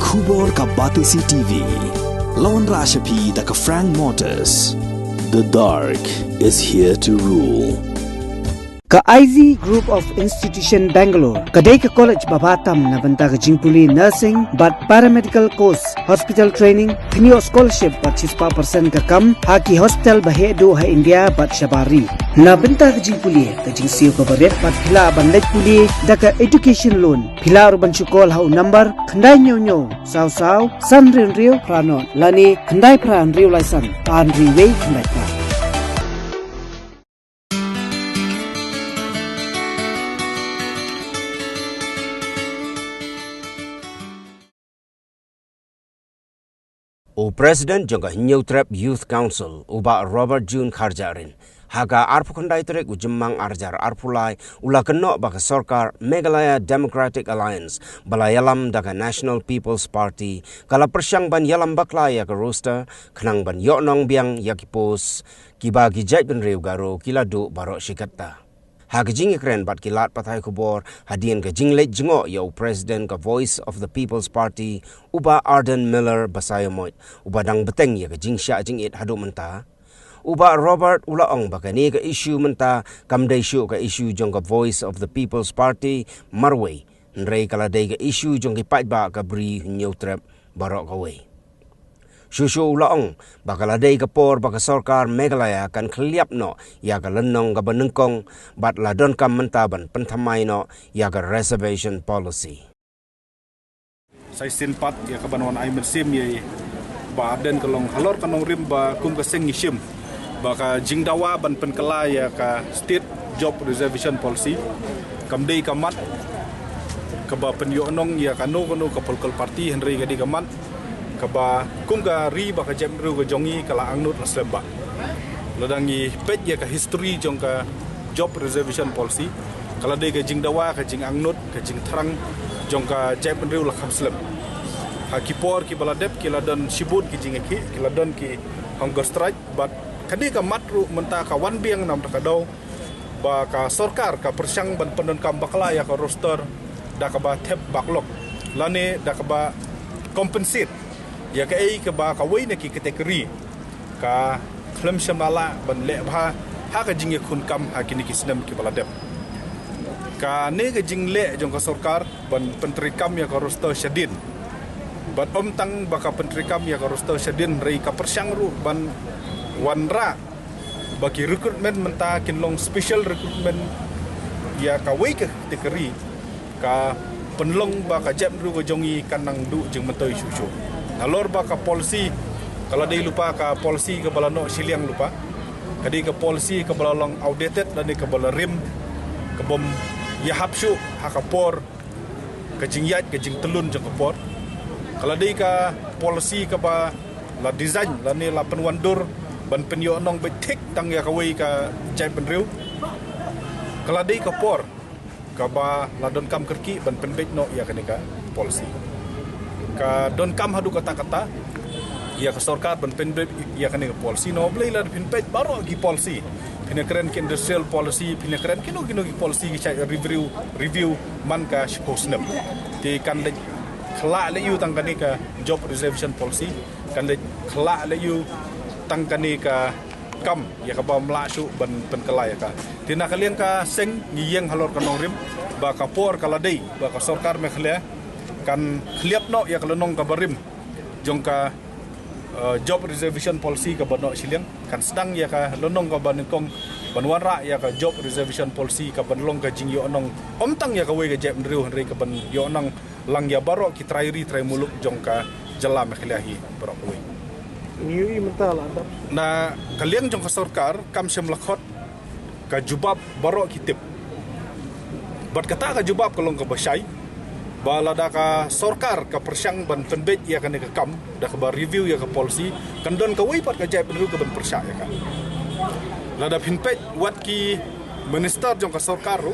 Khubor ka Batisi TV. Lawan Rashapi da ka Frank Motors. The dark is here to rule. Ka IZ Group of Institution Bangalore, kadai ka college babatam na banta ka jingpuli nursing but paramedical course, hospital training, pinyo scholarship but 6% ka kam, haki hospital bahedo ha India but shabari. Na banta ka jingpuli, ka jingsiyo ka baret but pila banlay puli, da ka education loan, pila urban chukol ha number, kanday nyo, saw, san rin pranon, lani kanday pran rio laisan, an riway kanday pran. O President jangka New Trap Youth Council uba Robert June Kharjarin haga arpukandai trek ujemang arjar arpulai ula kenok baka sorkar Meghalaya Democratic Alliance balayalam daga National People's Party kala persyang ban yalam baklaya ke roster kenang ban yoknong biang yakipos kibagi jait ben reu garo kiladu barok shikatta. Hagajing ikren bat kilat patai kubor hadian ke jinglet jengok yau President ke Voice of the People's Party uba Arden Miller basayamoit uba dang beteng ya ke jing sya jing it hadu menta uba Robert ulaong bakani ke isu menta kamdai syu ke isu jong ke Voice of the People's Party marway nrei kala dai ke isu jong ki pat ba ke bri nyutrap barok kawai Shushu ulaong bakal adai kapor baka sorkar Meghalaya kan khliap no ya ka lenong ka benengkong bat ladon kam mentaban pentamai no ya ka reservation policy. Saya sinpat ya ka banwan ay mersim ya ba den kalong halor kanong rim ba kum ka sing ngishim baka jingdawa ban penkela ya ka state job reservation policy kamdei kamat ka ba penyoonong ya kanu ka political party Henry gadi kamat kaba kumga ri baka jemru ga jongi kala angnut aslemba ladangi pet ya ka history jong ka job reservation policy kala de ga jingdawa ka jing angnut ka jing thrang jong ka jemru la khamslem ha kipor ki baladep ki ladan shibut ki jing ki ladan ki hunger strike but kadi ka matru menta ka wan biang nam ka daw ba ka sarkar ka persyang ban pendon kam bakla ya ka roster da ka ba thep baklok lane da ka ba compensate ya ka ai ka ba ka wei na ki kategori ka khlem shamala ban le bha ha ka jing khun kam ha kini ki snam ki baladep ka ne ka jing le jong ka sarkar ban pentri kam ya ka roster shadin ban tang ba ka pentri kam ya ka roster shadin rei ka persyang ru ban wanra bagi recruitment menta kinlong special recruitment ya ka wei ka kategori ka penlong ba ka jam ru ka jongi kanang du jing mentoi susu alor ba ka policy kalau dia lupa ka policy ke balano siliang lupa kadi ka policy ke balalong outdated dan ke balarim ke bom ya hapsu hakapor ke jingyat ke jing telun jeng kapor kalau dia ka policy ke ba la design la ni la penwandur ban penyo nong betik tang ya kawai ka jai penriu kalau dia ka por ka ba la don kam kerki ban penbet no ya kanika policy ka don kam hadu kata-kata ya ka sarkar ban penbet ya kanika policy no blai la penbet baru gi policy pinakren ki industrial policy pinakren kino ki policy ki chai review man ka shposnem ti kan le khla le yu tang kanika job reservation policy kan le khla le yu tang kanika kam ya ka ba mla su ban penkelai ka tina kalian ka seng ngiyeng halor kanong rim ba ka por kala dei ba ka sarkar me khlia kan khliap no ya kalonong ka barim jong ka job reservation policy ka banok siliang kan sedang ya ka lonong ka banengkong banwara ya ka job reservation policy ka banlong ka jing yo onong omtang ya ka we ka jep ndriu henry ka ban yo onong lang ya barok ki trai muluk jong ka jala me khliahi barok we niwi mental ada na kalian jong ka sarkar kam sem lakhot ka jubab barok kitip bat kata ka jubab kalong ka basai balada ka sarkar ka persyang ban penbet ya kan ka kam da ka review ya ka policy kan don ka wei pat ka jai penru ka ban persya ya kan lada pinpet wat ki minister jong ka sarkar ru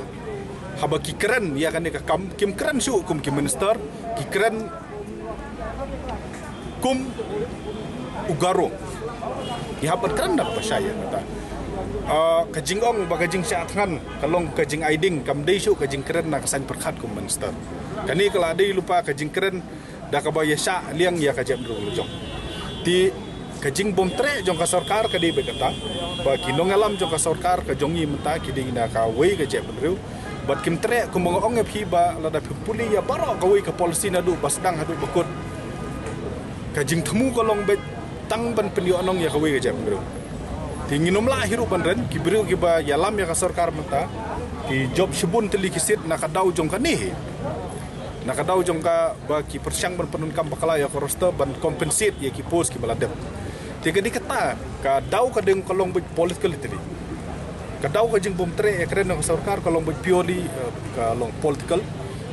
haba ki keren ya kan ka kam kim keren su kum ki minister ki keren kum ugaro ya habat keren da persya ya kata kajing ong ba kajing syatngan kalong kajing aiding kam dei su kajing keren na kasan perkhat kum minister kani kala dei lupa kajing keren dah kabaya sya liang ya ka jam ru jong ti kajing bom tre jong ka sarkar ka di bekata ba kinong alam jong ka sarkar ka jongi menta kiding na ka wei ka jam ru bat kim tre ku mong ong phi ba la da puli ya baro ka wei ka policy na du basdang hadu bekut kajing temu kolong be tang ban penyo anong ya ka wei ka jam ru ti nginom la hiru ban ren ki bru ki ba yalam ya ka sarkar menta ki job shibun teli kisit nakadaw jong ka ni nakadaw jong ka ba ki persyang ban penun kam bakala ya korosta ban compensate ya ki pos ki baladem tiga di kata ka daw ka deng kolong bit political teli ka daw ka jing bom tre ya kren ka sarkar kolong bit purely ka long political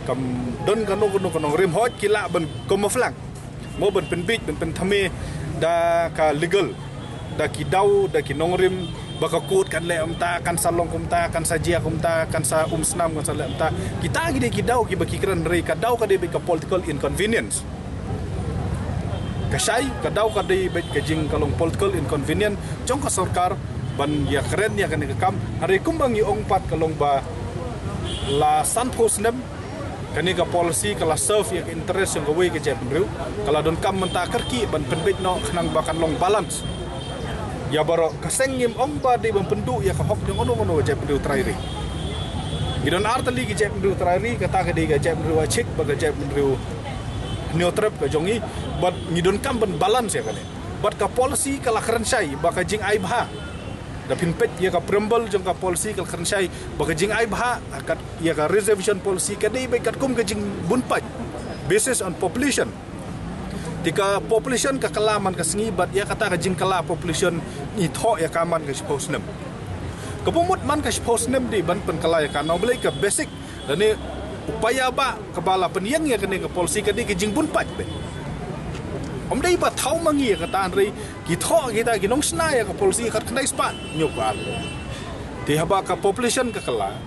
kam don ka no rim hot ki la ban komoflang mo ban pen bit ban pen thame da ka legal da ki daw da ki nongrim baka kut kan le amta kan salong kumta kan sajia kumta kan sa snam kan sa le amta kita gide ki daw ki baki kran re ka daw ka de ka political inconvenience kasai ka daw ka de ka jing kalong political inconvenience jong ka sarkar ban ya keren ya kan kam hari kumbang i ong pat kalong ba la san posnem kani ka policy kala serve ya interest yang gawe ke jep bru kala don kam menta kerki ban penbit no khnang bakan long balance ya baro kasengim ong ba di bampendu ya ka hok jong ono jep bru trairi gidon artali ki jep bru trairi kata ka de ga jep bru chik ba ga jep bru neotrap ka jongi but ngidon kam ban balance ya kane but ka policy kala krenshai ba ka jing ai bha da pinpet ya ka prembal jong ka policy kala krenshai ba ka jing ai bha kat ya ka reservation policy ka dei ba kat kum ka jing bunpat basis on population tika population ka kalaman ka sengi bat ya kata ka jing kala population ni tho ya kaman ka posnem kapumut man ka posnem di ban pen kala ya kana boleh ka basic dan ni upaya ba kebala peniang ya kene ka policy ka di ka jing bunpat be om dei ba thau mangi ka tan ri ki tho kita ki nong sna ya ka policy ka khnai spa nyokal ti haba ka population ka kala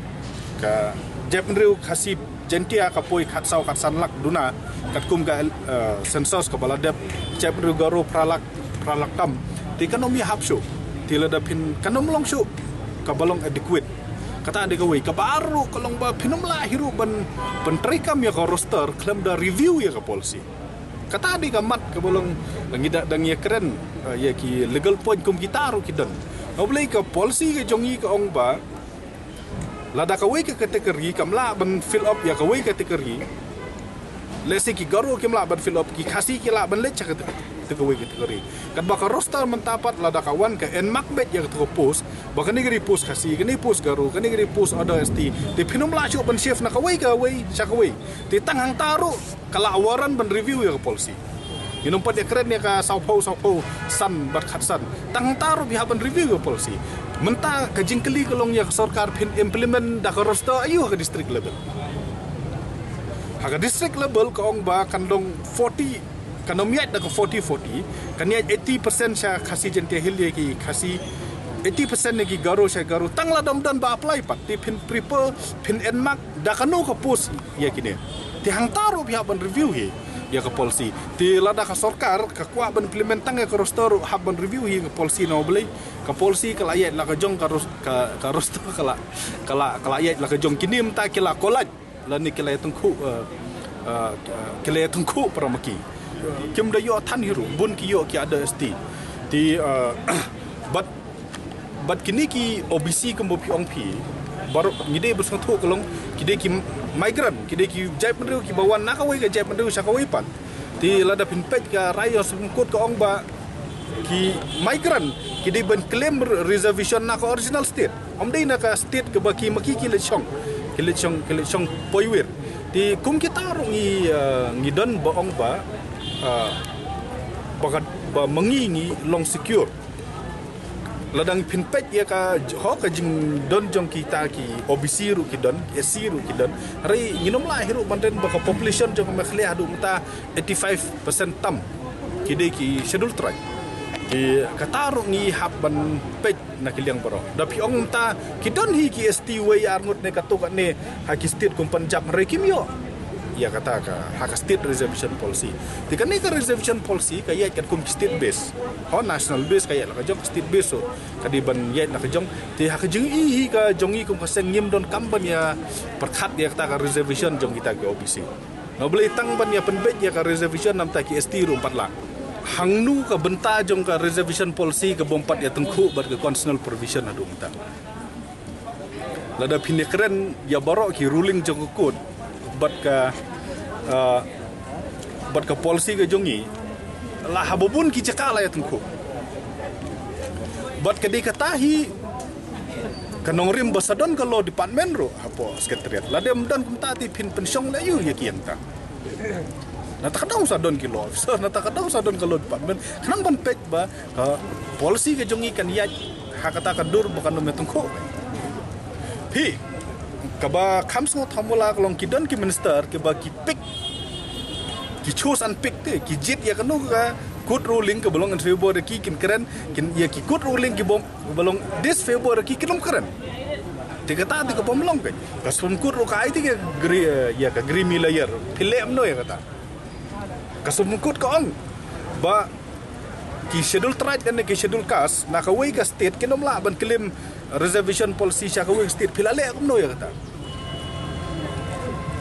ka jepnriu khasib jentia ka poi khat sau khat san lak duna kat kum ka sensus ka baladep jepnriu garo pralak tam ti kanomi hapsho ti lada pin kanom long shu ka balong adequate kata ade ka wei ka baru kalong ba pinum la hiru ban pentrikam ya ka roster klem da review ya ka policy kata ade ka mat ka balong ngida dang ya keren ya ki legal point kum kita ru kidan oblei ka policy ka jongi ka ong ba lada ka wei ka kategori kamla ban fill up ya ka wei kategori lesi ki garo kimla ban fill up ki khasi ki la ban lech ka wei kategori kan ba ka roster mentapat lada ka wan ka en makbet ya ka post ba ka ni post khasi ka ni post garo ka ni post order st ti pinum la chu ban chef na ka wei cha ka wei ti tanghang taru kala awaran ban review ya ka policy Yunong pat ya keren ya ka saupo san bat khatsan tanghang taru biha ban review ya policy menta ka jingkeli kolong ya sarkar pin implement da ka roster ayu ka district level ha district level ka ong ba kandong 40 kanomiat da ka 40 kaniat 80% sya khasi jente hil ye ki khasi 80% ne ki garo sya garo tangla dom dan ba apply pat ti pin prepare pin enmark da kanu ka post ya kini ti hang taru biha ban review he ya ka policy ti lada ka sarkar ka kwa ban implement tang ka roster hab ban review hi ka policy no boleh ka policy kala ayat la ka jong ka roster kala ayat la ka jong kini mta kila kolaj la ni kila tungku paramaki kim da yo than hiru bun ki yo ki ada st ti bat kini ki OBC ka mopi ong pi baru ngide bersang thu kolong kide ki migrant kide ki jai pendu ki bawan na ka wei ka jai pendu sa ka wei pan ti lada pinpet ka rayo sungkut ka ong ba ki migrant kide ben claim reservation na ka original state om dei na ka state ka ba ki maki ki lechong poiwir ti kum kita ngi don ba ong ba ba mengi long secure ladang pinpet ya ka ho ka jing don jong kita ki OBC ru ki don SC ru ki don ri nginom la hiru banten ba ka population jong ma khli adu mata 85% tam ki de ki schedule tribe ki kataru ngi hab ban pet na kiliang baro da pi ong mata ki don hi ki ST we arngut ne katuk ne ha ki state kum Punjab re kimyo ya kata ka hak state reservation policy tika ni ka reservation policy ka yat kan kum state base ho national base ka yat la ka jong state base so ka di ban yat la ka jong ti hak jing hi ka jongi kum ka seng ngim don kamban ya perkhat ya kata ka reservation jong kita ke OBC boleh tang ban ya penbet ya ka reservation nam ta ki ST ru 4 lang hang nu ka benta jong ka reservation policy ka bompat ya tengku bat ka constitutional provision adu mta lada pinekren ya barok ki ruling jong kod bat ka policy ka jongi lah habubun ki cakala ya tengku bat ka dikatahi kanong rim basadon kalau department ro apo sekretariat lada mdan kumtati pin pensiong la yu ya kienta natakadaw sa don kilo officer natakadaw sa don kalau department kanang ban pek ba policy ka jongi kan ya hakata ka dur bukan no metungko pi kaba kamsno thamula kalong kidon ki minister ke ba ki pick ki choose and pick te ki jit ya kanu ka good ruling ke belong in favor ki kin keren kin ya ki good ruling ki bom belong disfavor ki kilom keren tiga tadi ke pemlong ke kasum good ro ka ai ti ke gri ya ka grimy layer pilem no ya kata kasum good ka ong ba ki schedule tribe dan ki schedule kas na ka way ka state kinom la ban claim reservation policy sha ka way state pilale ko no ya kata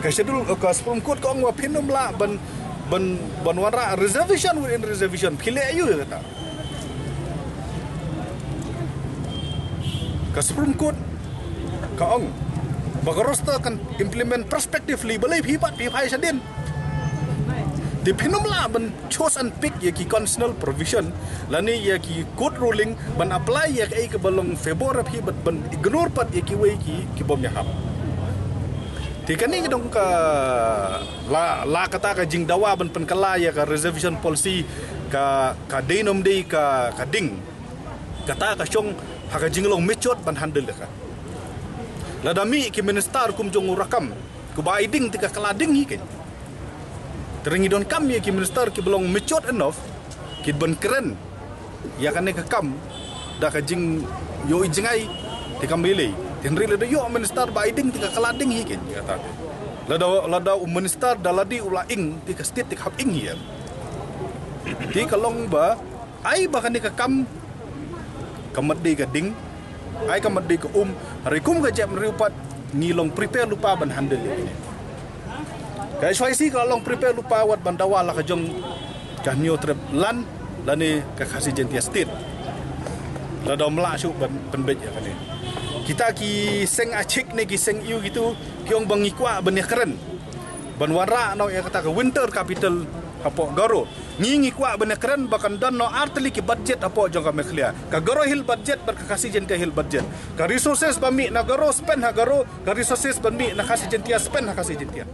ka schedule ka Supreme Court ko ang pinom la ban wara reservation within reservation pile ayu ya kata ka Supreme Court ka ang bagarosta kan implement prospectively balay hibat pihai sadin di pinom la ban choose and pick ya ki constitutional provision lani ya ki court ruling ban apply ya kai ke balong favor hibat ban ignore pat ya ki way ki bom ya hap tikani dong ka la kata ka jing dawa ban penkala ya ka reservation policy ka denom dei ka ding kata ka syong haka jinglong mechot ban handle ka ladami ki minister kum jong rakam ku bai ding tika kalading hi ken teringi don kam ya ki minister ki belong mechot enough ki ban keren ya kan ka kam da ka jing yo jingai tika milei Henry lada yo minister baiding tika kalading hi ken kata lada minister daladi ulaing tika state tika haping hi ti kalong ba ai ba kan ka kam kamadi ka ding ai kamadi ka rikum ka jam riupat ngilong prepare lupa ban handle ini kaya swaisi kalong prepare lupa wat bandawa la ka jong ka new trip lan lani ka khasi jentia state lada mla su ban penbet ya kan kita ki seng acik ni ki seng iu gitu kiong bangikwa benih keren banwara no ya kata ke winter capital apo garo ngingi kwa benih keren bakan dan no artli ki budget apo jong ka meklia ka garo hil budget berkasih jen ka hil budget ka resources bami na garo spend ha garo ka resources bami na kasih jentia spend ha kasih jentia